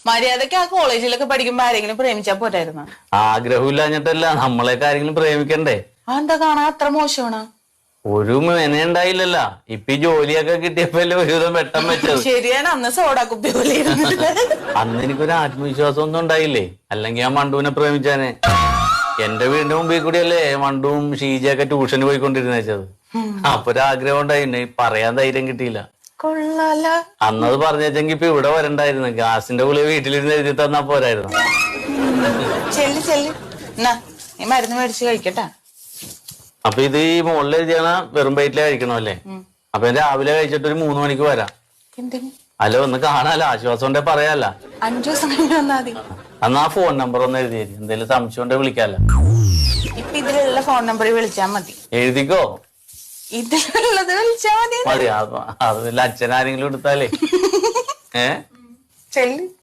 മര്യാദക്ക് ആ കോളേജിലൊക്കെ പഠിക്കുമ്പോ ആരെങ്കിലും പ്രേമിച്ചാ പോരായിരുന്നു. ആഗ്രഹമില്ലാഞ്ഞിട്ടല്ല, നമ്മളെയൊക്കെ ആരെങ്കിലും പ്രേമിക്കണ്ടേ? എന്താ കാണാൻ അത്ര മോശമാണ്? ഒരു മെനയുണ്ടായില്ലല്ല. ഇപ്പൊ ഈ ജോലിയൊക്കെ കിട്ടിയപ്പോഴല്ലേ ഒരുവിധം വെട്ടം വെച്ചത്. ശരിയാണ്, അന്ന് സോഡാ കുപ്പി പോലെ അന്ന് എനിക്കൊരു ആത്മവിശ്വാസം ഒന്നും ഉണ്ടായില്ലേ, അല്ലെങ്കിൽ ഞാൻ മണ്ടുവിനെ പ്രേമിച്ചാനെ. എന്റെ വീടിന്റെ മുമ്പിൽ കൂടിയല്ലേ മണ്ടുവും ഷീജയൊക്കെ ട്യൂഷന് പോയിക്കൊണ്ടിരുന്നത്. അപ്പൊ ഒരാഗ്രഹം ഉണ്ടായില്ലേ, പറയാൻ ധൈര്യം കിട്ടിയില്ല. കൊള്ളാല. അന്നത് പറഞ്ഞെങ്കിൽ ഇപ്പൊ ഇവിടെ വരണ്ടായിരുന്നു. ഗ്യാസിന്റെ ഗുളിക വീട്ടിലിരുന്ന് എഴുതി തന്നാ പോരായിരുന്നു. ചെല്ലി ചെല്ലി, എന്നാ ഈ മരുന്ന് മേടിച്ച് കഴിക്കട്ടാ. അപ്പൊ ഇത് ഈ മുകളിൽ എഴുതിയാണ് വെറും വയറ്റില് കഴിക്കണോ അല്ലേ? അപ്പൊ രാവിലെ കഴിച്ചിട്ട് ഒരു 3 മണിക്ക് വരാം. എന്തിന്? അല്ല, ഒന്ന് കാണാലോ, ആശ്വാസം ഉണ്ടെ പറയാല്ല. 5 ദിവസം കഴിഞ്ഞ് വന്നാ മതി. എന്നാ ഫോൺ നമ്പർ ഒന്ന് എഴുതി തരും, എന്തെങ്കിലും സംശയം ഉണ്ടെ വിളിക്കാല്ലോ. ഇപ്പൊ ഇതിലുള്ള ഫോൺ നമ്പറിൽ വിളിച്ചാ മതി. എഴുതിക്കോ. ഇതിലുള്ളത് വിളിച്ചാ മതി. മതി, അതിൽ അച്ഛനാരെങ്കിലും എടുത്താലേ. ചെല്ലി.